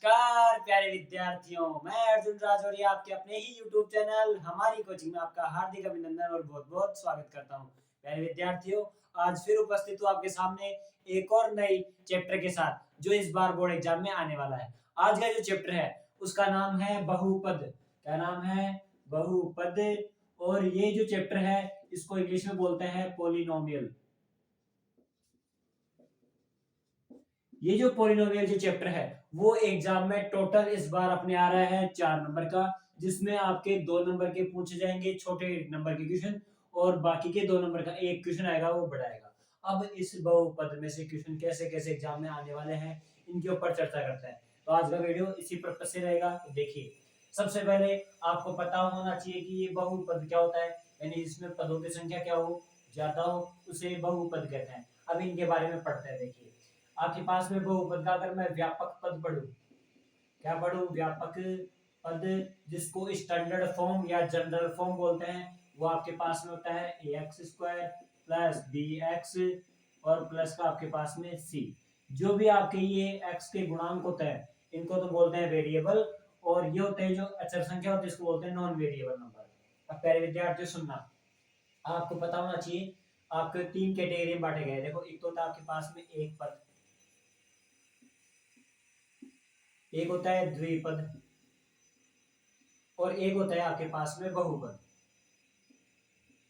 नमस्कार प्यारे विद्यार्थियों, मैं अर्जुन राजौरी आपके अपने ही YouTube चैनल हमारी कोचिंग में आपका हार्दिक अभिनंदन और बहुत-बहुत स्वागत करता हूं। प्यारे विद्यार्थियों, आज फिर उपस्थित हूं आपके सामने एक और नई चैप्टर के साथ जो इस बार बोर्ड एग्जाम में आने वाला है। आज का जो चैप्टर है उसका नाम है बहुपद। क्या नाम है? बहुपद। और ये जो चैप्टर है इसको इंग्लिश में बोलते हैं पॉलिनोमियल। ये जो पॉलिनोमियल जो चैप्टर है वो एग्जाम में टोटल इस बार अपने आ रहा है 4 नंबर का, जिसमें आपके 2 नंबर के पूछे जाएंगे छोटे नंबर के क्वेश्चन और बाकी के 2 नंबर का एक क्वेश्चन आएगा वो बड़ा आएगा। अब इस बहुपद में से क्वेश्चन कैसे कैसे एग्जाम में आने वाले हैं इनके ऊपर चर्चा करते हैं। तो आज का वीडियो इसी पर्पज से रहेगा। तो देखिए, सबसे पहले आपको पता होना चाहिए कि ये बहुपद क्या होता है, यानी इसमें पदों की संख्या क्या हो, ज्यादा हो उसे बहुपद कहते हैं। अब इनके बारे में पढ़ते हैं। देखिए, आपके पास में बहुपद का अगर मैं व्यापक पद पढ़ूं, क्या पढ़ूं? व्यापक पद, जिसको स्टैंडर्ड फॉर्म या जनरल फॉर्म बोलते हैं, वो आपके पास में होता है ax स्क्वायर प्लस bx और प्लस का आपके पास में c। जो भी आपके ये x के गुणांक होते हैं इनको तो बोलते हैं वेरिएबल, और ये होते हैं जो अचर संख्या होती है इसको बोलते हैं नॉन वेरिएबल नंबर। अब प्यारे विद्यार्थियों सुनना, आपको पता होना चाहिए आपके 3 कैटेगरी में बांटे गए। देखो, एक तो होता है आपके पास में एक पद, एक होता है द्विपद और एक होता है आपके पास में बहुपद।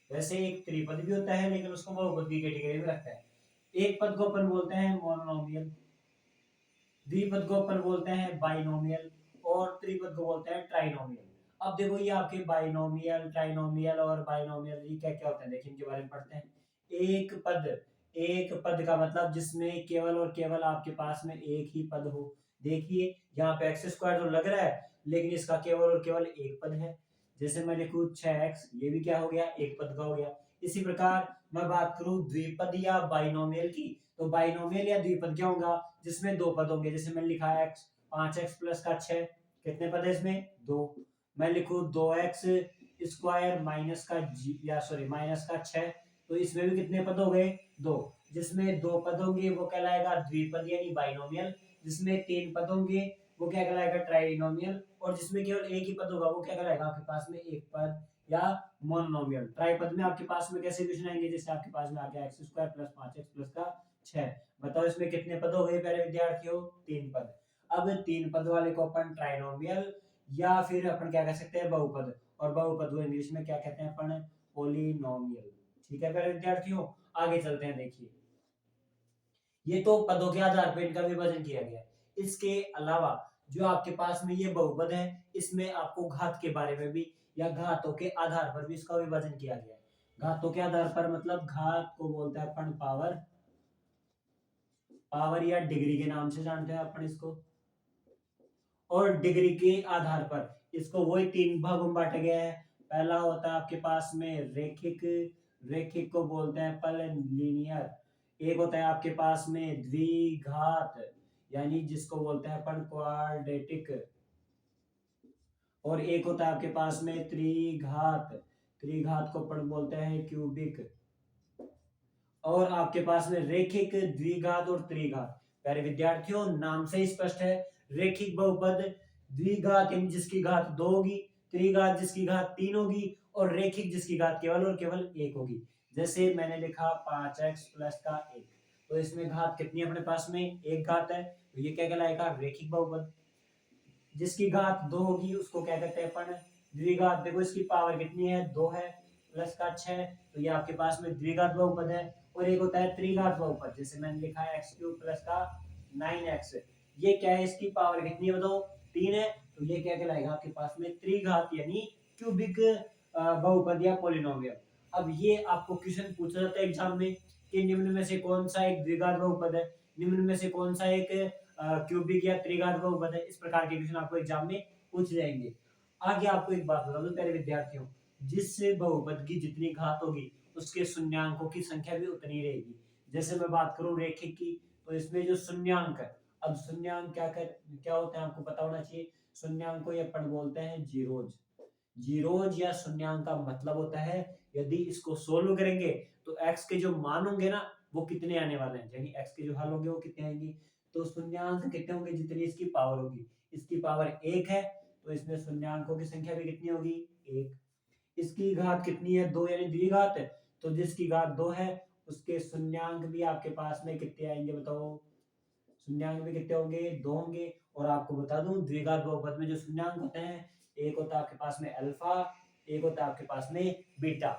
वैसे एक त्रिपद भी होता है लेकिन उसको बहुपद की कैटेगरी में रखता है। एक पद को अपन बोलते हैं मोनोमियल, द्विपद को अपन बोलते हैं बाइनोमियल और त्रिपद को बोलते हैं ट्राइनोमियल। अब देखो, ये आपके बाइनोमियल, ट्राइनोमियल और बाइनोमियल ये क्या क्या होते हैं, देखिए इनके बारे में पढ़ते हैं। एक पद, एक पद का मतलब जिसमें केवल और केवल आपके पास में एक ही पद हो। देखिए यहाँ पे एक्स स्क्वायर तो लग रहा है लेकिन इसका केवल और केवल एक पद है। जैसे मैं लिखूं 6x, ये भी क्या हो गया? एक पद का हो गया। इसी प्रकार मैं बात करूं द्विपद या बाइनोमियल की, तो बाइनोमियल या द्विपद क्या होगा? जिसमें दो पद होंगे। जैसे मैं लिखा है x, 5x प्लस का 6, कितने पद है इसमें? दो। मैं लिखूं 2x स्क्वायर माइनस का माइनस का 6, तो इसमें भी कितने पद हो गए? दो। जिसमें दो पद होंगे वो कहलाएगा द्विपद यानी बाइनोमियल, जिसमें तीन पद होंगे वो क्या कहलाएगा? ट्राइनोमियल, और जिसमें केवल एक ही पद होगा वो क्या कहलाएगा? आपके पास में एक पद या मोनोमियल। ट्राइपद में आपके पास में कैसे क्वेश्चन आएंगे? जैसे आपके पास में आ गया x square plus 5x plus का 6, बताओ इसमें कितने पद हो गए प्यारे विद्यार्थियों? तीन पद। अब तीन पद वाले को अपन ट्राइनोमियल या फिर अपन क्या कह सकते हैं? बहुपद। और बहुपद को इंग्लिश में क्या कहते हैं अपन? पोलिनोमियल। ठीक है प्यारे विद्यार्थियों, आगे चलते हैं। देखिए, ये तो पदों के आधार पर इनका विभाजन किया गया। इसके अलावा जो आपके पास में ये बहुपद है इसमें आपको घात के बारे में भी या घातों के आधार पर भी इसका विभाजन किया गया है। घातों के आधार पर मतलब घात को बोलते हैं अपन पावर, पावर या डिग्री के नाम से जानते हैं अपन इसको। और डिग्री के आधार पर इसको वही तीन भागों में बांटा गया है। पहला होता है आपके पास में रेखिक, रेखिक को बोलते हैं अपन लीनियर। एक होता है आपके पास में द्विघात यानी जिसको बोलते हैं अपन क्वाड्रेटिक, और एक होता है आपके पास में त्रिघात, त्रिघात को अपन बोलते हैं क्यूबिक। और आपके पास में रेखिक, द्विघात और त्रिघात। प्यारे विद्यार्थियों, नाम से ही स्पष्ट है, रेखिक बहुपद द्विघात यानी जिसकी घात दो होगी, त्रिघात जिसकी घात तीन होगी और रेखिक जिसकी घात केवल और केवल एक होगी। जैसे मैंने लिखा 5x प्लस का 1, तो इसमें घात कितनी अपने पास में? एक घात है, तो ये क्या कहलाएगा? रेखिक बहुपद। जिसकी घात दो होगी उसको क्या कहते हैं अपन? द्विघात। देखो इसकी पावर कितनी है? दो है प्लस का 6, तो ये आपके पास में द्विघात बहुपद है। और एक होता है त्रिघात बहुपद, जैसे मैंने लिखा है एक्स क्यूब प्लस का 9x, ये क्या है? इसकी पावर कितनी है बताओ? 3 है, तो ये क्या कहलाएगा? आपके पास में त्रिघात यानी क्यूबिक बहुपद या पॉलिनोमियल। अब ये आपको क्वेश्चन पूछा जाता है एग्जाम में कि निम्न में से कौन सा एक द्विघात बहुपद है, निम्न में से कौन सा एक क्यूबिक या त्रिघात बहुपद है। इस प्रकार के क्वेश्चन आपको एग्जाम में पूछ जाएंगे। आगे आपको एक बात बता दूं प्यारे विद्यार्थियों, जिस बहुपद की जितनी घात होगी उसके शून्यांकों की संख्या भी उतनी रहेगी। जैसे मैं बात करूं रेखिक की, तो इसमें जो शून्यांक है, अब शून्यांक क्या होते हैं आपको पता होना चाहिए। शून्यांक को ये अपन बोलते हैं जीरोज। जीरोज या शून्यांक का मतलब होता है यदि इसको सोल्व करेंगे तो x के जो मान होंगे ना वो कितने आने वाले हैं, यानी x के जो हल होंगे वो कितने आएंगे। तो शून्यांक कितने होंगे, जितनी इसकी पावर होगी। इसकी पावर 1 है तो इसमें शून्यांकों की संख्या भी कितनी होगी, 1। इसकी घात कितनी है, 2 यानी द्विघात है, तो जिसकी घात 2 है उसके शून्यांक भी आपके पास में कितने आएंगे बताओ, शून्यांक भी कितने होंगे, 2 होंगे। और आपको बता दूं द्विघात बहुपद में जो शून्यांक होते हैं, एक होता है आपके पास में अल्फा, एक होता है आपके पास में बीटा।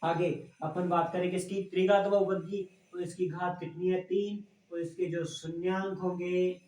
आगे अपन बात करें किसकी, त्रिघात बहुपद की, तो इसकी घात कितनी है, 3। तो इसके जो शून्यांक होंगे,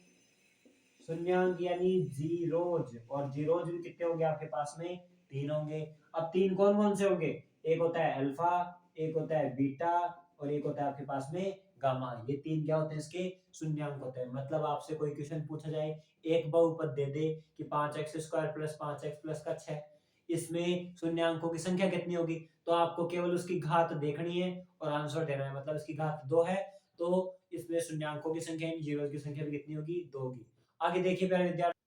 शून्यांक यानी जीरोज, और जीरोज भी कितने होंगे आपके पास में, 3 होंगे। अब 3 कौन कौन से होंगे, एक होता है अल्फा, एक होता है बीटा, और एक होता है आपके पास में गामा। ये 3 क्या होते हैं, इसके शून्यांक होते हैं। मतलब आपसे कोई क्वेश्चन पूछा जाए, एक बहुपद दे दे कि 5x² प्लस 5x प्लस का 6, इसमें शून्यांकों की संख्या कितनी होगी, तो आपको केवल उसकी घात देखनी है और आंसर देना है। मतलब इसकी घात 2 है तो इसमें शून्यांकों की संख्या यानी जीरो की संख्या भी कितनी होगी, 2 होगी। आगे देखिए प्यारे विद्यार्थी।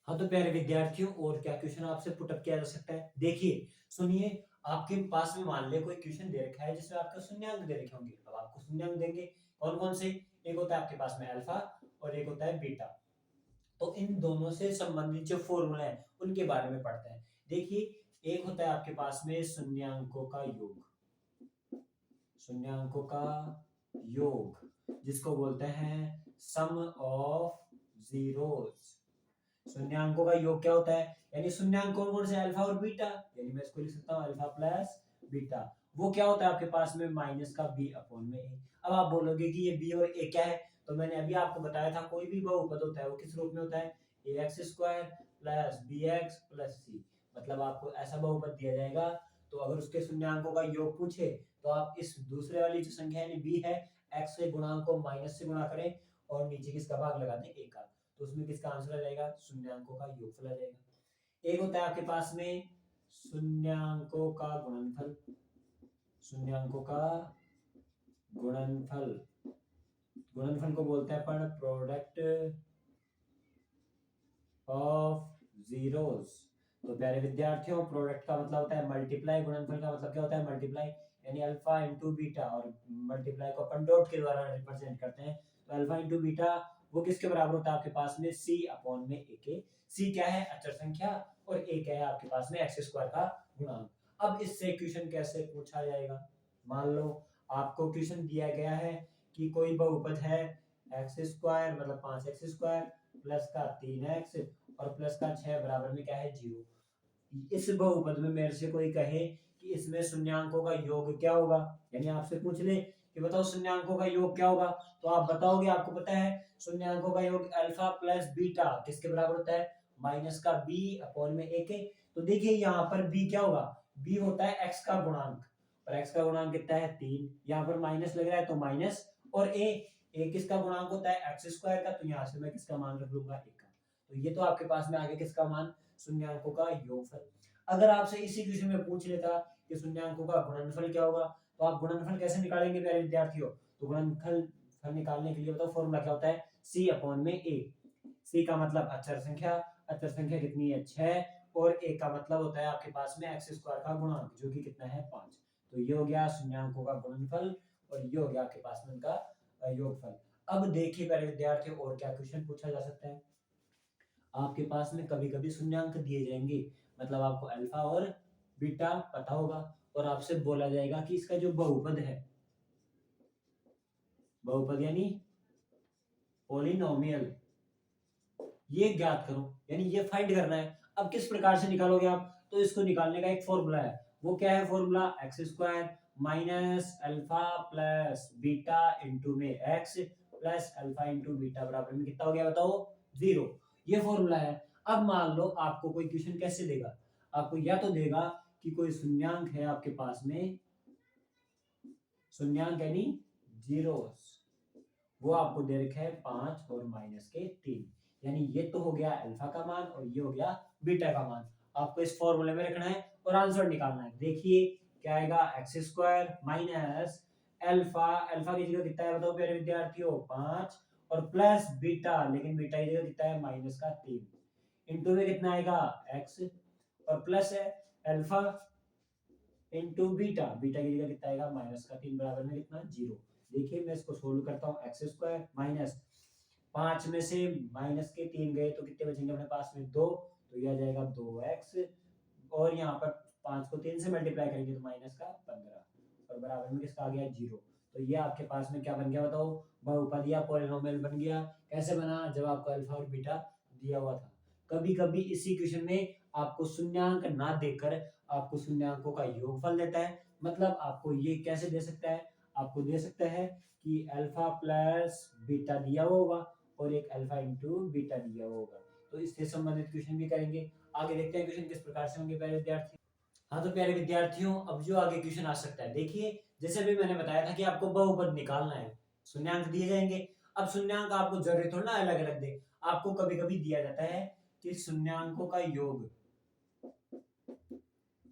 हाँ तो प्यारे विद्यार्थियों, और क्या क्वेश्चन आपसे पुटअप किया जा सकता है, देखिए सुनिए। आपके पास में मान ले कोई क्वेश्चन दे रखा है जिसमें आपको शून्यांक दे रखे होंगे। अब आपको शून्यांक देंगे कौन कौन से, एक होता है आपके पास में अल्फा और एक होता है बीटा। तो इन दोनों से संबंधित जो फॉर्मूला है उनके बारे में पढ़ते हैं। देखिए एक होता है आपके पास में शून्यांकों का योग, शून्यांकों का योग जिसको बोलते हैं सम ऑफ जीरोस। शून्यांकों का योग क्या होता है, यानी शून्यांक कौन कौन से, अल्फा और बीटा, यानी मैं इसको लिख सकता हूँ अल्फा प्लस बीटा। वो क्या होता है आपके पास में माइनस का बी अपॉन में ए। अब आप बोलोगे कि ये बी और ए क्या है, तो मैंने अभी आपको बताया था कोई भी बहुपद होता है वो किस रूप में होता है, ax² plus bx plus c। मतलब आपको ऐसा बहुपद दिया जाएगा तो अगर उसके शून्यांकों का योग पूछे तो आप इस दूसरे वाली जो संख्या यानी b है, x के गुणांक को माइनस से गुणा करें और नीचे किसका भाग लगा दें, a का। तो उसमें किसका आंसर आ जाएगा, शून्यांकों का योगफल आ जाएगा। एक होता है आपके पास में शून्यांकों का गुणनफल, शून्यांकों का गुणनफल, गुणनफल को बोलते हैं अपन प्रोडक्ट ऑफ जीरोस। तो प्यारे विद्यार्थियों, प्रोडक्ट का मतलब होता है मल्टीप्लाई, गुणनफल का मतलब क्या होता है, मल्टीप्लाई, यानी अल्फा इंटू बीटा, और मल्टीप्लाई को अपन डॉट के द्वारा रिप्रेजेंट करते हैं। तो अल्फा इंटू बीटा वो किसके बराबर होता है आपके पास में, c अपॉन में a के। c क्या है, अचर संख्या, और a क्या है आपके पास में x² का गुणांक। अब इससे क्वेश्चन कैसे पूछा जाएगा, मान लो आपको क्वेश्चन दिया गया है कि कोई बहुपद है x² मतलब 5x² प्लस का 3x और प्लस का 6 बराबर में क्या है, 0। इस बहुपद में मेरे से कोई कहे कि इसमें शून्यांकों का योग क्या होगा, यानी आपसे पूछ ले कि बताओ शून्यांकों का योग क्या होगा, तो आप बताओगे, आपको पता है शून्यांकों का योग अल्फा प्लस बीटा किसके बराबर होता है, माइनस का b अपॉन में a के। तो देखिए यहाँ पर b क्या होगा, b होता है x का गुणांक, और x का गुणांक कितना है, 3। यहाँ पर माइनस लग रहा है तो माइनस, और a किसका गुणांक होता है, x² का, तो यहाँ से मैं किसका मान रख लूंगा, 1 का। तो ये तो आपके पास में आगे किसका मान, शून्यांकों का योगफल। अगर आपसे इसी क्वेश्चन में पूछ लेता कि शून्यांकों का गुणनफल क्या होगा, तो आप गुणनफल कैसे निकालेंगे प्यारे विद्यार्थियों, तो गुणनफल निकालने के लिए बताओ फॉर्मूला क्या होता है, c अपॉन में a। c का मतलब अचर संख्या, अचर संख्या कितनी है, 6, और a का मतलब होता है आपके पास में x² का गुणांक जो कि कितना है, 5। तो ये हो गया शून्यांकों का गुणनफल, और ये हो गया आपके पास में उनका योगफल। अब देखिए प्यारे विद्यार्थियों, और क्या क्वेश्चन पूछा जा सकता है। आपके पास में कभी कभी शून्यांक दिए जाएंगे, मतलब आपको अल्फा और बीटा पता होगा, और आपसे बोला जाएगा कि इसका जो बहुपद है, बहुपद यानी पॉलिनोमियल, ये ज्ञात करो, यानी ये फाइंड करना है। अब किस प्रकार से निकालोगे आप, तो इसको निकालने का एक फॉर्मूला है, वो क्या है formula, x² minus alpha plus beta into में x plus alpha into beta बराबर में कितना हो गया बताओ, 0। ये फॉर्मूला है। अब मान लो आपको कोई क्वेश्चन कैसे देगा, आपको या तो देगा कि कोई शून्यांक है आपके पास में, शून्यांक यानी जीरोस, वो आपको दे रखा है 5 और माइनस के 3, यानी ये तो हो गया अल्फा का मान और ये हो गया बीटा का मान। आपको इस फॉर्मूले में रखना है और आंसर निकालना है। देखिए क्या आएगा, x² माइनस अल्फा, अल्फा की जगह कितना है बताओ प्यारे विद्यार्थियों, 5, और प्लस बीटा, लेकिन बीटा की जगह कितना है, माइनस का 3, इंटू में कितना आएगा x, और प्लस है अल्फा इंटू बीटा, बीटा की जगह कितना आएगा, माइनस का 3 बराबर में कितना, 0। देखिए मैं इसको सोल्व करता हूँ, x² माइनस 5 में से माइनस के 3 गए तो कितने बचेंगे अपने पास में 2, तो ये आ जाएगा 2x, और यहाँ पर 5 को 3 से मल्टीप्लाई करेंगे तो माइनस का 15, और बराबर में किसका आ गया 0। तो ये आपके पास में क्या बन गया बताओ, बहुपद या पॉलिनोमियल बन गया। कैसे बना, जब आपको अल्फा और बीटा दिया हुआ था। कभी कभी इसी क्वेश्चन में आपको शून्यांक ना देकर आपको शून्यांकों का योगफल देता है। मतलब आपको ये कैसे दे सकता है, आपको दे सकता है कि अल्फा प्लस बीटा दिया हुआ होगा और एक अल्फा इंटू बीटा दिया हुआ होगा। तो इससे संबंधित क्वेश्चन भी करेंगे। आगे देखते हैं क्वेश्चन किस प्रकार से होंगे प्यारे विद्यार्थी। हाँ तो प्यारे विद्यार्थियों, अब जो आगे क्वेश्चन आ सकता है, देखिए जैसे अभी मैंने बताया था कि आपको बहुपद निकालना है, शून्यांक दिए जाएंगे। अब शून्यांक आपको जरूरी थोड़ा ना अलग अलग दे, आपको कभी कभी दिया जाता है कि शून्यांकों का योग,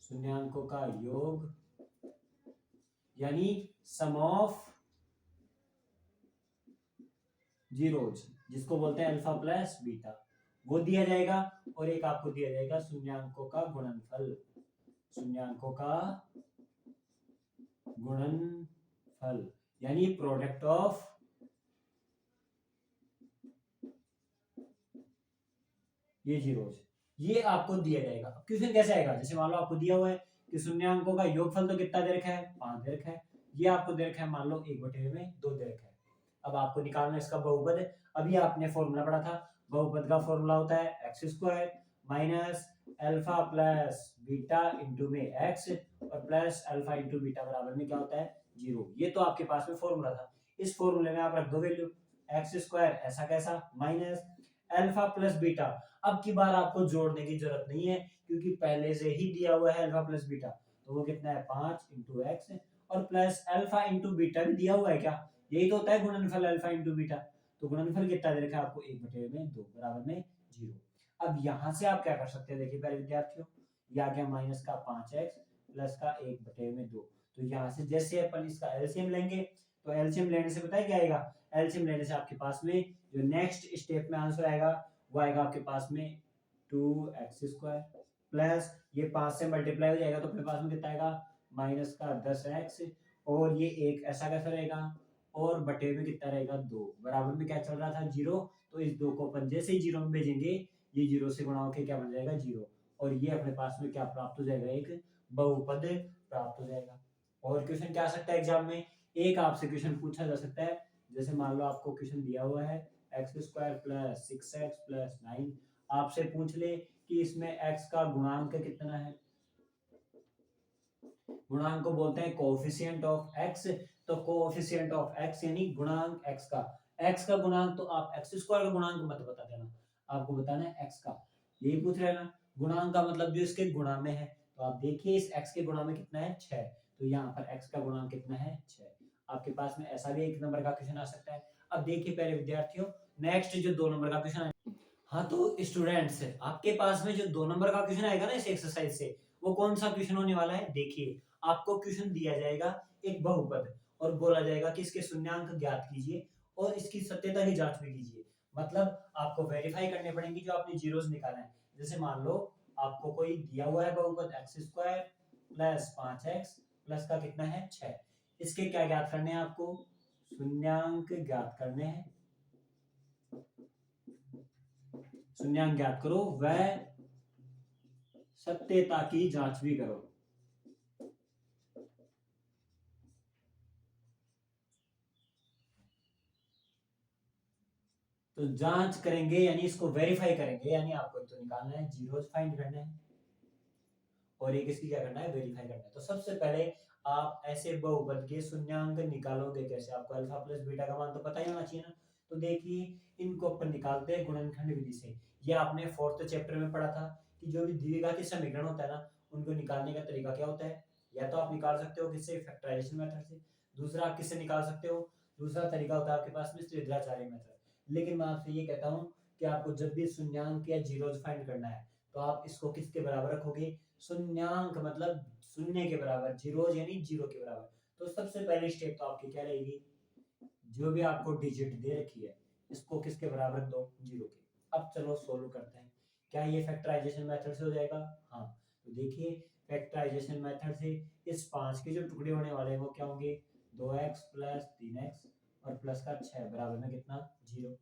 शून्यांकों का योग यानी सम ऑफ जीरोज, जिसको बोलते हैं अल्फा प्लस बीटा, वो दिया जाएगा। और एक आपको दिया जाएगा शून्यांकों का गुणनफल, शून्यांकों का गुणनफल यानी प्रोडक्ट ऑफ ये जीरोज, ये आपको दिया जाएगा। अब क्वेश्चन कैसे आएगा, जैसे मान लो आपको दिया हुआ है कि शून्यांकों का योगफल तो कितना दे रखा है, 5 दे रखा है। ये आपको दे रखा है मान लो 1/2 दे रखा है। अब आपको निकालना है इसका बहुपद। अभी आपने फॉर्मूला पढ़ा था, बहुपद का फॉर्मूला होता है x square minus alpha plus beta into में एक्स और प्लस अल्फा इंटू बीटा बराबर में क्या होता है 0। ये तो आपके पास में फॉर्मूला था। इस फॉर्मूले में आप रख दो वैल्यू एक्स स्क्वायर ऐसा कैसा माइनस अल्फा प्लस बीटा। अब की बार आपको जोड़ने की जरूरत नहीं है क्योंकि पहले से ही दिया हुआ है अल्फा प्लस बीटा। तो वो कितना है 5 इंटू एक्स और प्लस अल्फा इंटू बीटा भी दिया हुआ है क्या, यही तो होता है गुणनफल अल्फा इंटू बीटा। तो गुणनफल कितना दे रखा है आपको 1/2 बराबर में 0। अब यहाँ से आप क्या कर सकते हैं, देखिए पहले विद्यार्थियों, ये आ गया माइनस का 5x प्लस का 1/2। तो यहाँ से जैसे अपन इसका एलसीएम लेंगे, तो एलसीएम लेने से पता है क्या आएगा, एलसीएम लेने से आपके पास में जो नेक्स्ट स्टेप में आंसर आएगा वो आएगा आपके पास में 2x² प्लस ये 5 से मल्टीप्लाई हो जाएगा तो अपने पास में कितना आएगा माइनस का 10x, और ये एक ऐसा कैसा रहेगा और बटे में कितना रहेगा 2, बराबर में क्या चल रहा था 0। तो इस 2 को अपन जैसे ही 0 में भेजेंगे ये 0 से गुणा होकर क्या बन जाएगा 0, और ये अपने पास में क्या प्राप्त हो जाएगा, एक बहुपद प्राप्त हो जाएगा। और क्वेश्चन क्या आ सकता है एग्जाम में, एक आपसे क्वेश्चन पूछा जा सकता है, जैसे मान लो आपको क्वेश्चन दिया हुआ है x² प्लस 6x प्लस 9, आपसे पूछ ले कि इसमें x का गुणांक कितना है। गुणांक को बोलते हैं कोएफिशिएंट ऑफ x। तो कोएफिशिएंट ऑफ x यानी गुणांक x का गुणांक, तो आप x² का गुणांक मत बता देना, आपको बताना है x का, यही पूछ रहे हैं ना। गुणांक का मतलब जो इसके गुणा में है, तो आप देखिए इस x के गुणा में कितना है 6, तो यहाँ पर x का गुणांक कितना है 6। आपके पास में ऐसा भी एक नंबर का क्वेश्चन आ सकता है। अब देखिए पहले विद्यार्थियों, नेक्स्ट जो 2 नंबर का क्वेश्चन है, हाँ तो स्टूडेंट्स आपके पास में जो 2 नंबर का क्वेश्चन आएगा ना इस एक्सरसाइज से, वो कौन सा क्वेश्चन होने वाला है, देखिए आपको क्वेश्चन दिया जाएगा एक बहुपद और बोला जाएगा कि इसके शून्यांक ज्ञात कीजिए और इसकी सत्यता की जांच भी कीजिए। मतलब आपको वेरीफाई करने पड़ेंगे जो आपने जीरोस निकाला है। जैसे मान लो आपको कोई दिया हुआ है बहुपद x² प्लस 5x प्लस का कितना है 6, इसके क्या ज्ञात करने हैं आपको, शून्यांक ज्ञात करने हैं। शून्यांक ज्ञात करो व सत्यता की जांच भी करो। तो जांच करेंगे यानी इसको वेरीफाई करेंगे, यानी आपको तो निकालना है जीरोस फाइंड करना है और एक इसकी क्या करना है वेरीफाई करना है। तो सबसे पहले आप ऐसे बहुपद के शून्यांक निकालोगे कैसे, आपको अल्फा प्लस बीटा का मान तो पता ही होना चाहिए ना। तो देखिए इनको अपन निकालते हैं गुणनखंड विधि से। ये आपने 4th चैप्टर में पढ़ा था कि जो भी द्विघाती समीकरण होता है ना, उनको निकालने का तरीका क्या होता है, या तो आप निकाल सकते हो किससे, फैक्टराइजेशन मेथड से। दूसरा आप किससे निकाल सकते हो, दूसरा तरीका होता है आपके पास में त्रिज्याचार्य मेथड। लेकिन मैं आपसे ये कहता हूँ कि आपको जब भी शून्यांक या जीरोस फाइंड करना है तो आप इसको किसके बराबर रखोगे, शून्यांक मतलब शून्य के बराबर, जीरोज यानी 0 के बराबर। तो सबसे पहली स्टेप तो आपकी क्या रहेगी, जो भी आपको डिजिट दे रखी है इसको किसके बराबर रख दो 0 के। अब चलो सोल्व करते हैं, क्या ये फैक्टराइजेशन मेथड से हो जाएगा, हाँ। तो देखिए फैक्टराइजेशन मेथड से इस 5 के जो टुकड़े होने वाले हैं वो क्या होंगे 2x प्लस 3x और प्लस का 6 बराबर में कितना 0।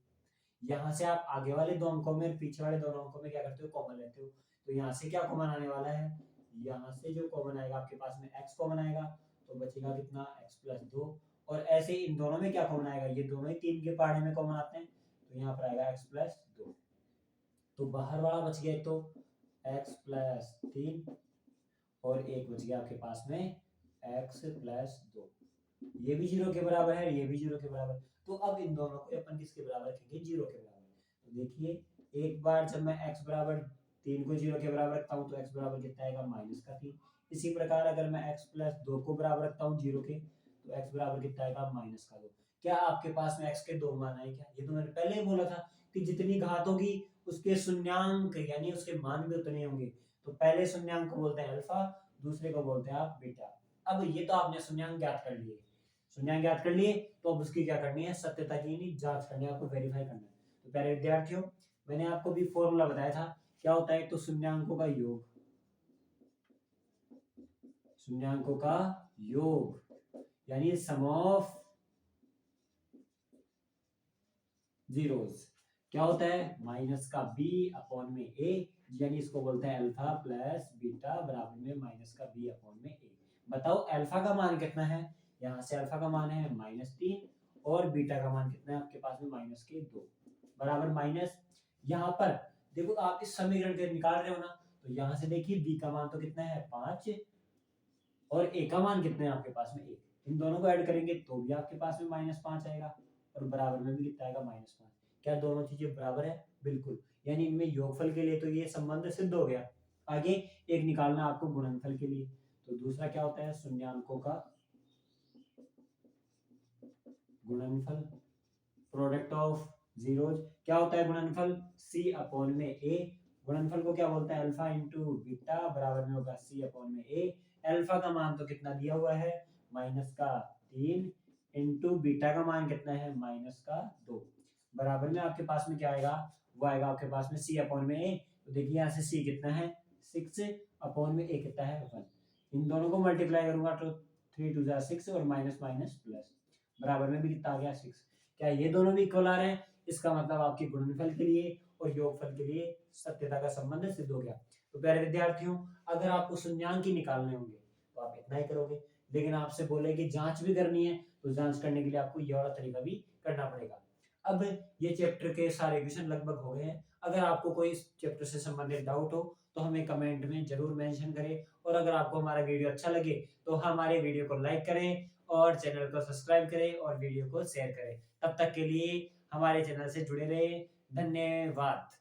यहाँ से आप आगे वाले दो अंकों में और पीछे वाले दोनों अंकों में क्या करते हो, कॉमन लेते हो। तो यहाँ से क्या कॉमन आने वाला है, यहाँ से जो कॉमन आएगा आपके पास में x कॉमन आएगा, तो बचेगा कितना x प्लस 2। और ऐसे इन दोनों में क्या कॉमन आएगा, ये दोनों ही 3 के पहाड़े में कॉमन आते हैं, तो यहाँ पर आएगा x प्लस 2। तो बाहर वाला बच गया तो x प्लस 3 और एक बच गया आपके पास में x प्लस 2। ये भी 0 के बराबर है, ये भी 0 के बराबर। तो अब इन दोनों को अपन किसके बराबर रखेंगे, 0 के बराबर। तो देखिए एक बार जब मैं x बराबर 3 को 0 के बराबर रखता हूँ तो x बराबर कितना आएगा, -3। इसी प्रकार अगर मैं x प्लस 2 को बराबर रखता हूँ 0 के, तो x बराबर कितना आएगा, -2। क्या आपके पास में x के दो मान आए क्या, ये तो मैंने पहले ही बोला था कि जितनी घात होगी उसके शून्यांक यानी उसके मान भी उतने होंगे। तो पहले शून्यांक को बोलते हैं अल्फा, दूसरे को बोलते हैं आप बीटा। अब ये तो आपने शून्यांक ज्ञात कर लिए, शून्यांक ज्ञात कर लिए, तो अब उसकी क्या करनी है, सत्यता की जांच करनी है, आपको वेरीफाई करना है। तो प्यारे विद्यार्थियों, मैंने आपको भी फॉर्मूला बताया था, क्या होता है, तो शून्यांकों का योग, शून्यांकों का योग यानी सम ऑफ जीरोस क्या होता है, माइनस का b अपॉन में a, यानी इसको बोलते हैं अल्फा प्लस बीटा बराबर में माइनस का b अपॉन में a। बताओ अल्फा का मान कितना है, यहाँ से अल्फा का मान है -3 और बीटा का मान कितना है आपके पास में -2 बराबर माइनस। यहाँ पर देखो आप इस समीकरण के निकाल रहे हो ना, तो यहाँ से देखिए b का मान तो कितना है 5 और a का मान कितना है आपके पास में 1, इन दोनों को ऐड करेंगे तो भी आपके पास में -5 आएगा और बराबर में भी कितना आएगा -5। क्या दोनों चीजें बराबर है, बिल्कुल, यानी इनमें योगफल के लिए तो ये संबंध सिद्ध हो गया। आगे एक निकालना आपको गुणनफल के लिए, तो दूसरा क्या होता है, शून्यांकों का गुणनफल, प्रोडक्ट ऑफ जीरोज। क्या होता है गुणनफल, c अपॉन में a। गुणनफल को क्या बोलते हैं, अल्फा इंटू बीटा बराबर में होगा c अपॉन में a। अल्फा का मान तो कितना दिया हुआ है, -3 इंटू बीटा का मान कितना है, -2 बराबर में आपके पास में क्या आएगा, वो आएगा आपके पास में c अपॉन में a। तो देखिए यहाँ से c कितना है 6 अपॉन में a कितना है 1, इन दोनों को मल्टीप्लाई करूंगा तो 3 2 जा 6 और माइनस माइनस प्लस, बराबर में भी कितना आ गया 6। क्या ये दोनों भी इक्वल आ रहे हैं, इसका मतलब आपके गुणनफल के लिए और योगफल के लिए सत्यता का संबंध सिद्ध हो गया। तो प्यारे विद्यार्थियों, अगर आपको शून्यांक ही निकालने होंगे तो आप इतना ही करोगे, लेकिन आपसे बोले कि जांच भी करनी है तो जांच करने के लिए आपको ये वाला तरीका भी करना पड़ेगा। अब ये चैप्टर के सारे क्वेश्चन लगभग हो गए हैं। अगर आपको कोई इस चैप्टर से संबंधित डाउट हो तो हमें कमेंट में जरूर मेंशन करें, और अगर आपको हमारा वीडियो अच्छा लगे तो हमारे वीडियो को लाइक करें और चैनल को सब्सक्राइब करें और वीडियो को शेयर करें। तब तक के लिए हमारे चैनल से जुड़े रहे, धन्यवाद।